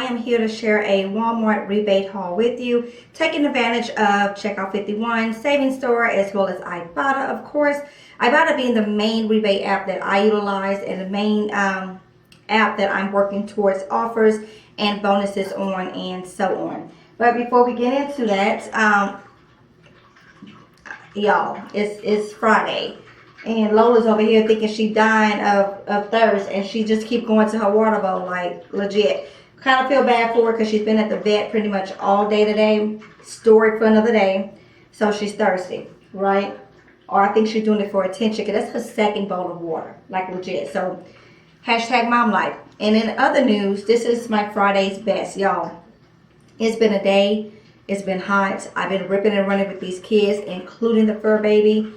am here to share a Walmart rebate haul with you, taking advantage of Checkout 51, Savings Store, as well as Ibotta, of course. Ibotta being the main rebate app that I utilize and the main app that I'm working towards offers and bonuses on and so on. But before we get into that, y'all, it's Friday. And Lola's over here thinking she dying of thirst, and she just keep going to her water bowl, like, legit. Kind of feel bad for her because she's been at the vet pretty much all day today. Story for another day. So she's thirsty, right? Or I think she's doing it for attention because that's her second bowl of water, like, legit. So, hashtag mom life. And in other news, this is my Friday's best, y'all. It's been a day. It's been hot. I've been ripping and running with these kids, including the fur baby.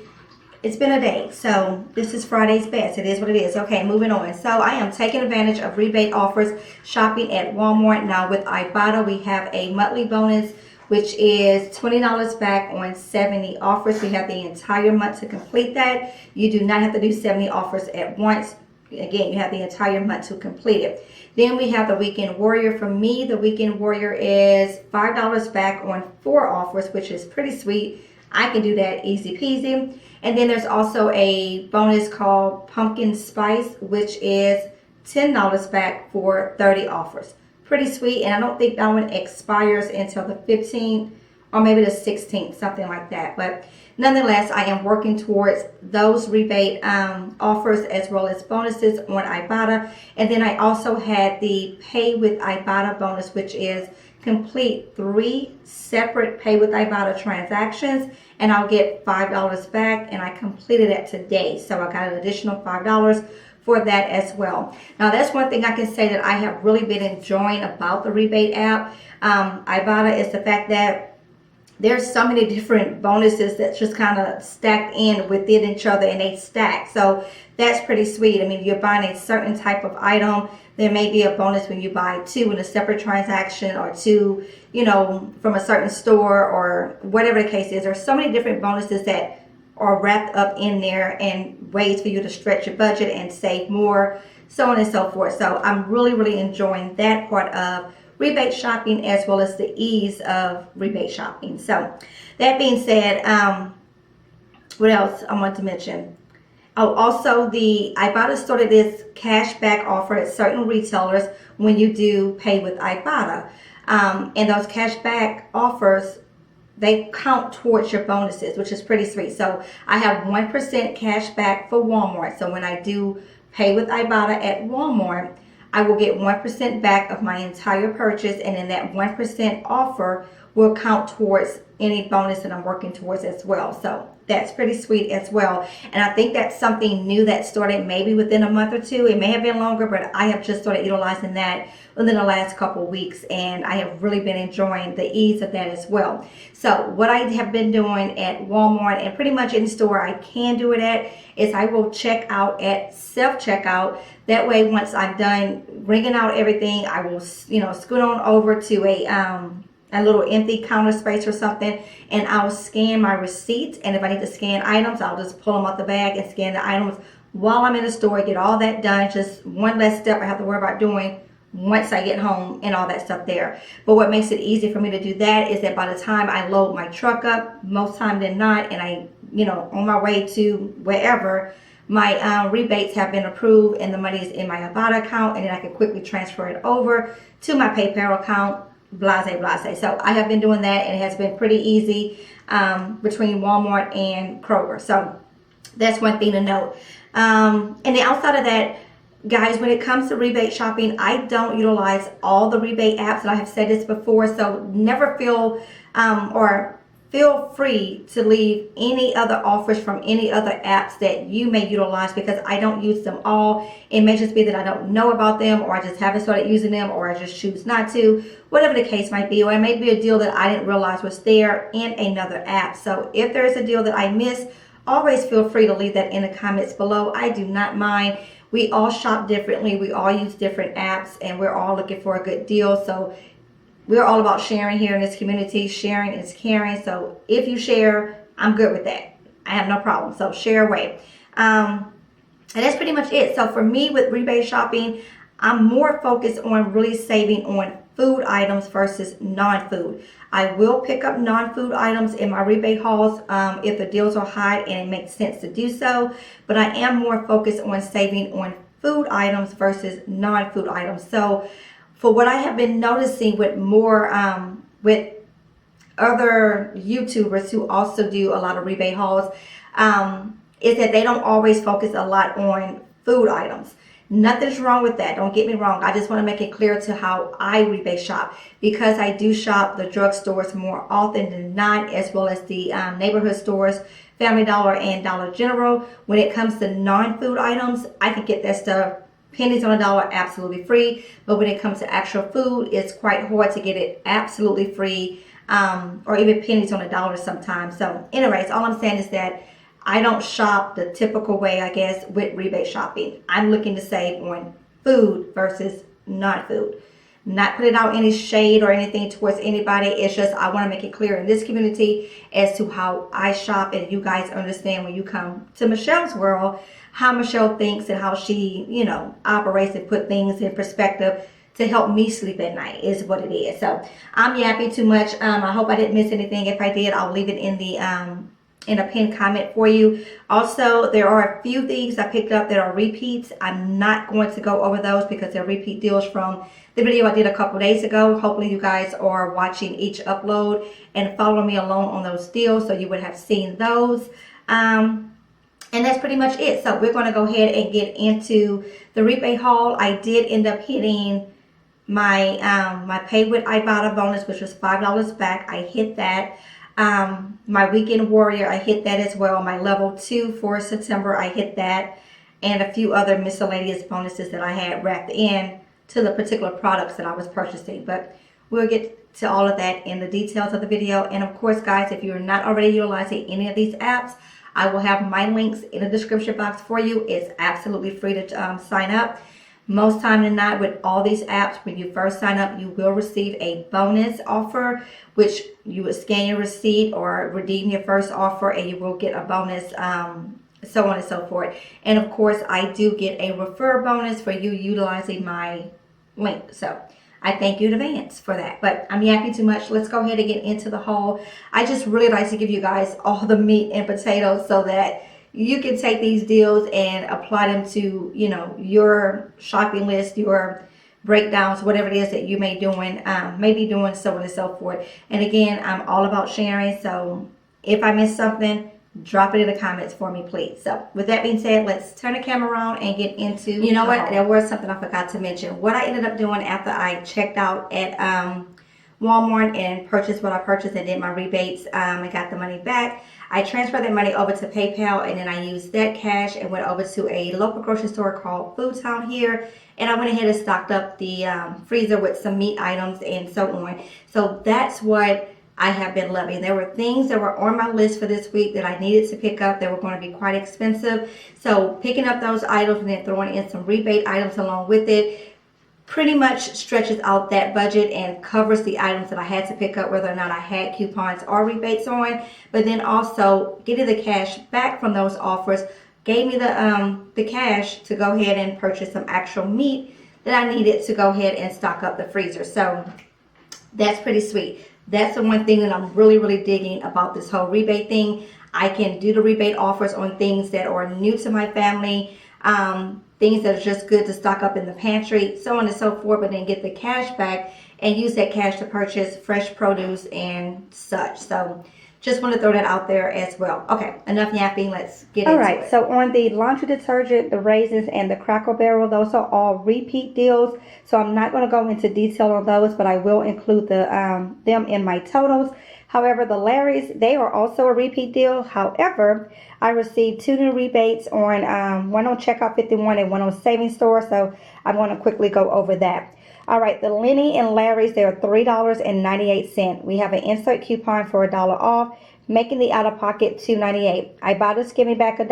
It's been a day, so this is Friday's best. It is what it is. Okay, moving on. So I am taking advantage of rebate offers shopping at Walmart. Now with Ibotta, we have a monthly bonus, which is $20 back on 70 offers. We have the entire month to complete that. You do not have to do 70 offers at once. Again, you have the entire month to complete it. Then we have the Weekend Warrior. For me, the Weekend Warrior is $5 back on 4 offers, which is pretty sweet. I can do that easy peasy. And then there's also a bonus called Pumpkin Spice, which is $10 back for 30 offers. Pretty sweet, and I don't think that one expires until the 15th or maybe the 16th, something like that. But nonetheless, I am working towards those rebate offers as well as bonuses on Ibotta. And then I also had the Pay with Ibotta bonus, which is complete 3 separate Pay with Ibotta transactions, and I'll get $5 back, and I completed it today. So I got an additional $5 for that as well. Now that's one thing I can say that I have really been enjoying about the rebate app. Ibotta is the fact that there's so many different bonuses that just kind of stacked in within each other, and they stack. So that's pretty sweet. I mean, you're buying a certain type of item, there may be a bonus when you buy 2 in a separate transaction, or 2, you know, from a certain store, or whatever the case is. There's so many different bonuses that are wrapped up in there, and ways for you to stretch your budget and save more, so on and so forth. So I'm really enjoying that part of rebate shopping, as well as the ease of rebate shopping. So that being said, what else I want to mention? Oh, also the Ibotta started this cash back offer at certain retailers when you do Pay with Ibotta. And those cash back offers, they count towards your bonuses, which is pretty sweet. So I have 1% cash back for Walmart. So when I do Pay with Ibotta at Walmart, I will get 1% back of my entire purchase, and then that 1% offer will count towards any bonus that I'm working towards as well. So that's pretty sweet as well. And I think that's something new that started maybe within a month or 2. It may have been longer, but I have just started utilizing that within the last couple of weeks, and I have really been enjoying the ease of that as well. So what I have been doing at Walmart, and pretty much any store I can do it at, is I will check out at self-checkout. That way, once I'm done ringing out everything, I will, you know, scoot on over to a little empty counter space or something, and I'll scan my receipts. And if I need to scan items, I'll just pull them out the bag and scan the items while I'm in the store, get all that done. Just one less step I have to worry about doing once I get home, and all that stuff there. But what makes it easy for me to do that is that by the time I load my truck up, most time than not, and I, you know, on my way to wherever, my rebates have been approved and the money is in my Ibotta account, and then I can quickly transfer it over to my PayPal account, blase. So I have been doing that, and it has been pretty easy between Walmart and Kroger. So that's one thing to note. And then outside of that, guys, when it comes to rebate shopping, I don't utilize all the rebate apps, and I have said this before, so never feel free to leave any other offers from any other apps that you may utilize, because I don't use them all. It may just be that I don't know about them, or I just haven't started using them, or I just choose not to, whatever the case might be. Or it may be a deal that I didn't realize was there in another app. So if there is a deal that I missed, always feel free to leave that in the comments below. I do not mind. We all shop differently. We all use different apps, and we're all looking for a good deal. So we're all about sharing here in this community. Sharing is caring. So if you share, I'm good with that. I have no problem. So share away. And that's pretty much it. So for me with rebate shopping, I'm more focused on really saving on food items versus non-food. I will pick up non-food items in my rebate hauls if the deals are high and it makes sense to do so, but I am more focused on saving on food items versus non-food items. So for what I have been noticing with more with other YouTubers who also do a lot of rebate hauls, is that they don't always focus a lot on food items. Nothing's wrong with that. Don't get me wrong. I just want to make it clear to how I rebate shop, because I do shop the drugstores more often than not, as well as the neighborhood stores, Family Dollar and Dollar General. When it comes to non-food items, I can get that stuff pennies on a dollar absolutely free. But when it comes to actual food, it's quite hard to get it absolutely free, or even pennies on a dollar sometimes. So anyways, all I'm saying is that I don't shop the typical way, I guess, with rebate shopping. I'm looking to save on food versus not food. Not putting out any shade or anything towards anybody. It's just I want to make it clear in this community as to how I shop, and you guys understand when you come to Michelle's world, how Michelle thinks and how she, you know, operates and put things in perspective to help me sleep at night is what it is. So I'm yapping too much. I hope I didn't miss anything. If I did, I'll leave it in a pinned comment for you. Also, there are a few things I picked up that are repeats. I'm not going to go over those because they're repeat deals from the video I did a couple days ago. Hopefully you guys are watching each upload and follow me along on those deals, so you would have seen those. And that's pretty much it. So we're going to go ahead and get into the rebate haul. I did end up hitting my my pay with Ibotta bonus, which was $5 back. I hit that. My weekend warrior, I hit that as well. My level 2 for September, I hit that, and a few other miscellaneous bonuses that I had wrapped in to the particular products that I was purchasing. But we'll get to all of that in the details of the video. And of course, guys, if you're not already utilizing any of these apps, I will have my links in the description box for you. It's absolutely free to sign up. Most time than not, with all these apps, when you first sign up, you will receive a bonus offer, which you would scan your receipt or redeem your first offer, and you will get a bonus, so on and so forth. And of course, I do get a refer bonus for you utilizing my link. So I thank you in advance for that. But I'm yapping too much. Let's go ahead and get into the haul. I just really like to give you guys all the meat and potatoes so that you can take these deals and apply them to, you know, your shopping list, your breakdowns, whatever it is that you may be doing, so on and so forth. And again, I'm all about sharing. So if I miss something, drop it in the comments for me, please. So with that being said, let's turn the camera around and get into, you know what, there was something I forgot to mention. What I ended up doing after I checked out at Walmart and purchased what I purchased and did my rebates and got the money back, I transferred that money over to PayPal, and then I used that cash and went over to a local grocery store called Food Town here, and I went ahead and stocked up the freezer with some meat items and so on. So that's what I have been loving. There were things that were on my list for this week that I needed to pick up that were going to be quite expensive. So picking up those items and then throwing in some rebate items along with it pretty much stretches out that budget and covers the items that I had to pick up, whether or not I had coupons or rebates on. But then also getting the cash back from those offers gave me the cash to go ahead and purchase some actual meat that I needed to go ahead and stock up the freezer. So that's pretty sweet. That's the one thing that I'm really digging about this whole rebate thing. I can do the rebate offers on things that are new to my family, things that are just good to stock up in the pantry, so on and so forth, but then get the cash back and use that cash to purchase fresh produce and such. So just want to throw that out there as well. Okay, enough yapping. Let's get into it. All right, so on the laundry detergent, the raisins, and the Cracker Barrel, those are all repeat deals. So I'm not going to go into detail on those, but I will include them in my totals. However, the Larry's, they are also a repeat deal. However, I received 2 new rebates on one on Checkout 51 and one on Savings Store. So I'm going to quickly go over that. All right, the Lenny and Larry's, they're $3.98. We have an insert coupon for $1 off, making the out-of-pocket $2.98. Ibotta's give me back $1.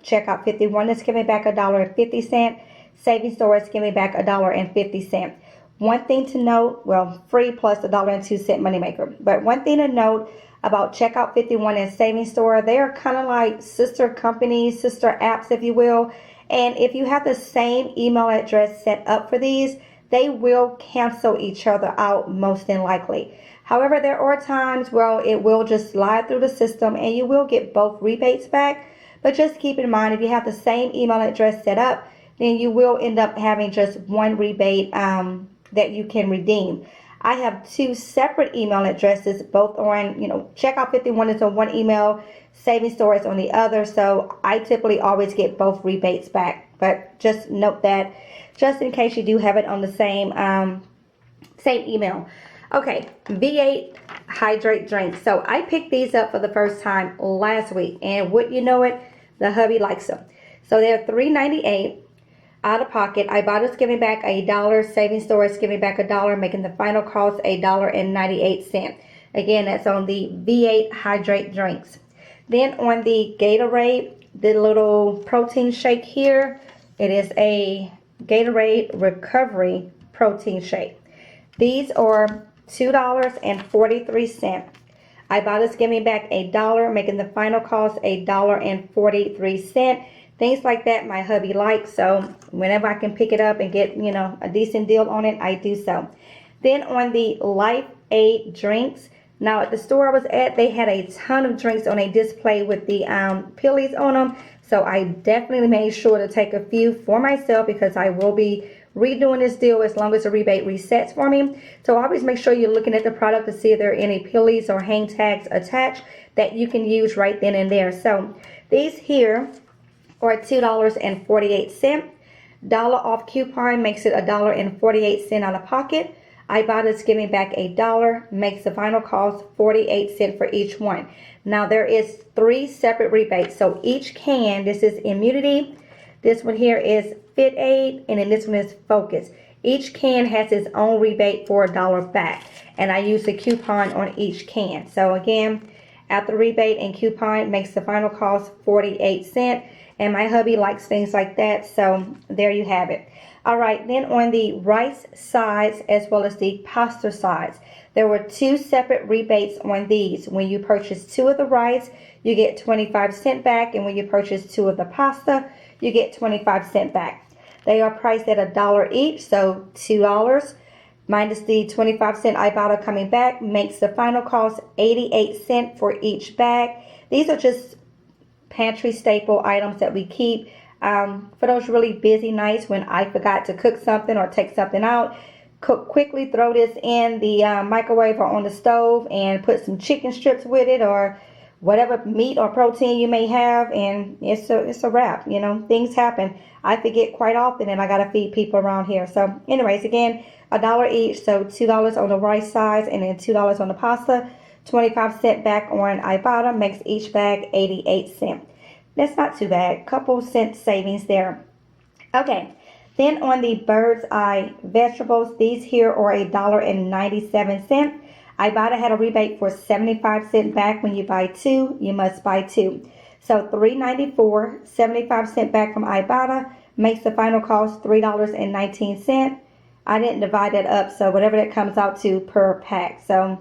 Checkout 51 is give me back $1.50. Savings Store is give me back $1.50. One thing to note, well, free plus $1.02 moneymaker. But one thing to note about Checkout 51 and Savings Store, they are kind of like sister companies, sister apps, if you will. And if you have the same email address set up for these, they will cancel each other out most than likely. However, there are times where it will just slide through the system and you will get both rebates back. But just keep in mind, if you have the same email address set up, then you will end up having just one rebate that you can redeem. I have two separate email addresses, both on, Checkout 51 is on one email, Saving Store is on the other. So I typically always get both rebates back. But just note that, just in case you do have it on the same email. Okay, V8 Hydrate drinks. So I picked these up for the first time last week, and would you know it, the hubby likes them. So they're $3.98 out of pocket. Ibotta's giving back $1. Saving Store is giving back $1, making the final cost $1.98. Again, that's on the V8 Hydrate drinks. Then on the Gatorade, the little protein shake here, it is a Gatorade Recovery Protein Shake. These are $2.43. Ibotta's giving back $1, making the final cost $1.43. Things like that my hubby likes, so whenever I can pick it up and get, a decent deal on it, I do so. Then on the Life Aid drinks, now at the store I was at, they had a ton of drinks on a display with the pillies on them, so I definitely made sure to take a few for myself because I will be redoing this deal as long as the rebate resets for me. So always make sure you're looking at the product to see if there are any pillies or hang tags attached that you can use right then and there. So these here are $2.48. Dollar off coupon makes it $1.48 out of pocket. Ibotta's giving back $1, makes the final cost 48 cents for each one. Now there is 3 separate rebates. So each can, this is Immunity, this one here is Fit Aid, and then this one is Focus. Each can has its own rebate for $1 back, and I use a coupon on each can. So again, after rebate and coupon makes the final cost 48 cents, and my hubby likes things like that, so there you have it. All right, then on the rice sides as well as the pasta sides, there were 2 separate rebates on these. When you purchase 2 of the rice, you get 25 cents back, and when you purchase 2 of the pasta, you get 25 cents back. They are priced at $1 each, so $2 minus the 25 cent Ibotta coming back makes the final cost 88 cents for each bag. These are just pantry staple items that we keep for those really busy nights when I forgot to cook something or take something out. Quickly throw this in the microwave or on the stove and put some chicken strips with it or whatever meat or protein you may have, and it's a wrap. Things happen. I forget quite often, and I gotta feed people around here. So anyways, again, $1 each, so $2 on the rice sides and then $2 on the pasta. 25 cents back on Ibotta makes each bag 88 cents. That's not too bad. Couple cent savings there. Okay, then on the Bird's Eye vegetables, these here are $1.97. Ibotta had a rebate for 75 cents back. When you buy 2, you must buy 2. So $3.94, 75 cents back from Ibotta makes the final cost $3.19. I didn't divide that up, so whatever that comes out to per pack. So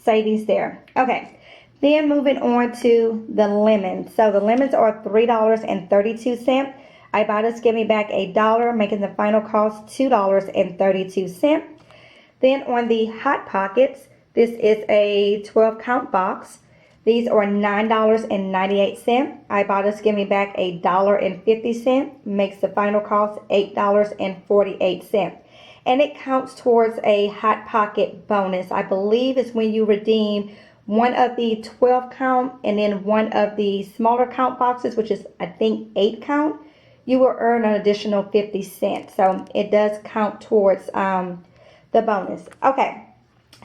savings there. Okay, then moving on to the lemons. So the lemons are $3.32. Ibotta's giving back $1, making the final cost $2.32. Then on the Hot Pockets, this is a 12-count box. These are $9.98. Ibotta's giving back $1.50, makes the final cost $8.48. And it counts towards a Hot Pocket bonus. I believe it's when you redeem one of the 12 count and then one of the smaller count boxes, which is I think 8 count, you will earn an additional 50 cents. So it does count towards the bonus. Okay,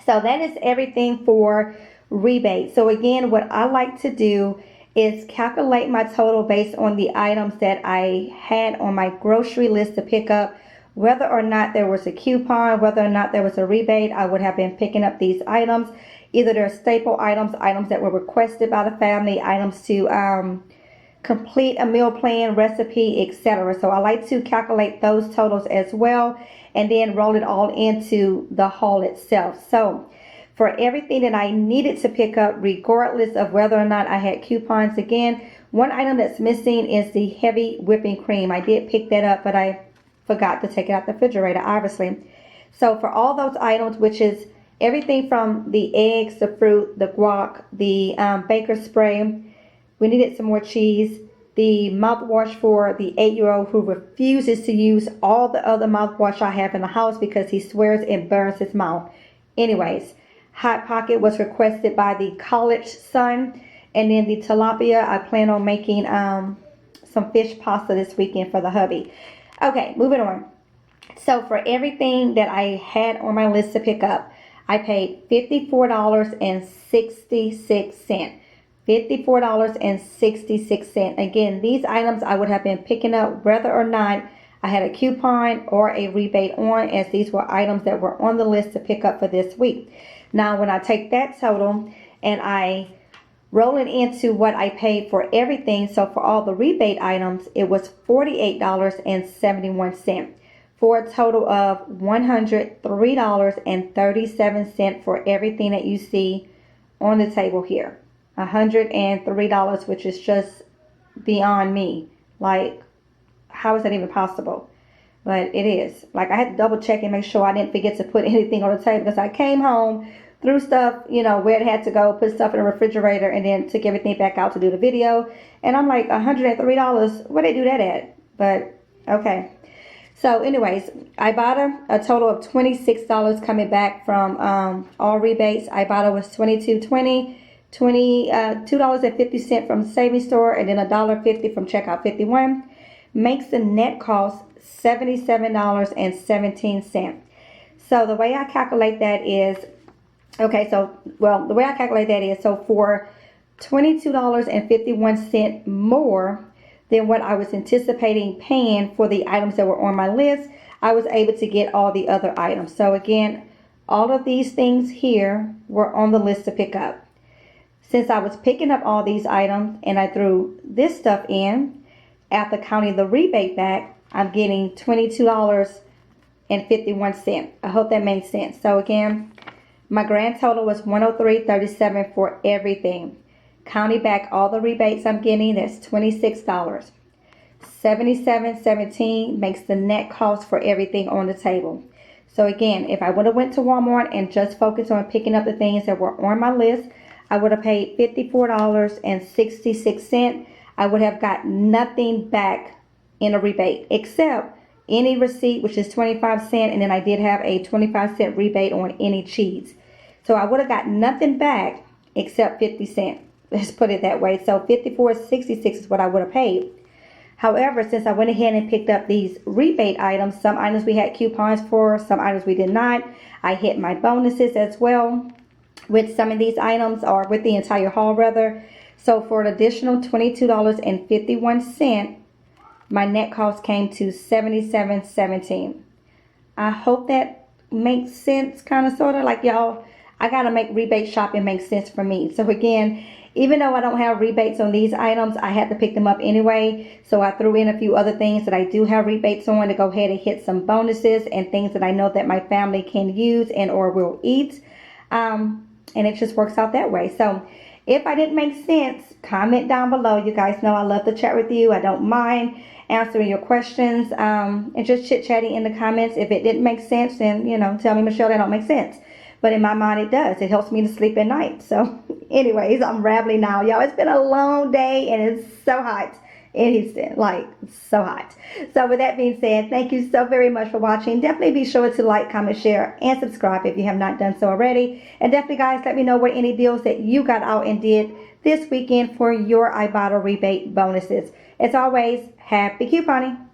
so that is everything for rebate. So again, what I like to do is calculate my total based on the items that I had on my grocery list to pick up. Whether or not there was a coupon, whether or not there was a rebate, I would have been picking up these items. Either they're staple items, items that were requested by the family, items to complete a meal plan, recipe, etc. So I like to calculate those totals as well and then roll it all into the haul itself. So for everything that I needed to pick up, regardless of whether or not I had coupons, again, one item that's missing is the heavy whipping cream. I did pick that up, but I forgot to take it out the refrigerator, obviously. So for all those items, which is everything from the eggs, the fruit, the guac, the baker's spray, we needed some more cheese, the mouthwash for the 8-year-old who refuses to use all the other mouthwash I have in the house because he swears it burns his mouth. Anyways, Hot Pocket was requested by the college son. And then the tilapia, I plan on making some fish pasta this weekend for the hubby. Okay, moving on. So for everything that I had on my list to pick up, I paid $54.66. $54.66. Again, these items I would have been picking up whether or not I had a coupon or a rebate on, as these were items that were on the list to pick up for this week. Now, when I take that total and I roll it into what I paid for everything, so for all the rebate items, it was $48.71 for a total of $103.37 for everything that you see on the table here. $103, which is just beyond me. Like, how is that even possible? But it is. Like, I had to double check and make sure I didn't forget to put anything on the table, because I came home, threw stuff, where it had to go, put stuff in the refrigerator, and then took everything back out to do the video. And I'm like, $103, where they do that at? But, okay. So, anyways, Ibotta, a total of $26 coming back from all rebates. Ibotta was $22.20. $2.50 from the savings store, and then $1.50 from checkout 51, makes the net cost $77.17. So the way I calculate that is, so for $22.51 more than what I was anticipating paying for the items that were on my list, I was able to get all the other items. So again, all of these things here were on the list to pick up. Since I was picking up all these items and I threw this stuff in, after counting the rebate back, I'm getting $22.51. I hope that makes sense. So again, my grand total was $103.37 for everything. Counting back all the rebates I'm getting, that's $26. $77.17 makes the net cost for everything on the table. So again, if I would have went to Walmart and just focused on picking up the things that were on my list, I would have paid $54.66. I would have got nothing back in a rebate except any receipt, which is 25 cents, and then I did have a 25-cent rebate on any cheese. So I would have got nothing back except 50 cents. Let's put it that way. So $54.66 is what I would have paid. However, since I went ahead and picked up these rebate items, some items we had coupons for, some items we did not. I hit my bonuses as well with some of these items, or with the entire haul rather. So for an additional $22.51, my net cost came to $77.17. I hope that makes sense, kind of, sort of. Like, y'all, I gotta make rebate shopping make sense for me. So again, even though I don't have rebates on these items, I had to pick them up anyway. So I threw in a few other things that I do have rebates on to go ahead and hit some bonuses and things that I know that my family can use and or will eat. And it just works out that way. So if I didn't make sense, comment down below. You guys know I love to chat with you. I don't mind answering your questions and just chit-chatting in the comments. If it didn't make sense, then, tell me, Michelle, that don't make sense. But in my mind, it does. It helps me to sleep at night. So anyways, I'm rambling now. Y'all, it's been a long day and it's so hot in Houston. Like, so hot. So with that being said, thank you so very much for watching. Definitely be sure to like, comment, share, and subscribe if you have not done so already. And definitely, guys, let me know what any deals that you got out and did this weekend for your Ibotta rebate bonuses. As always, happy couponing.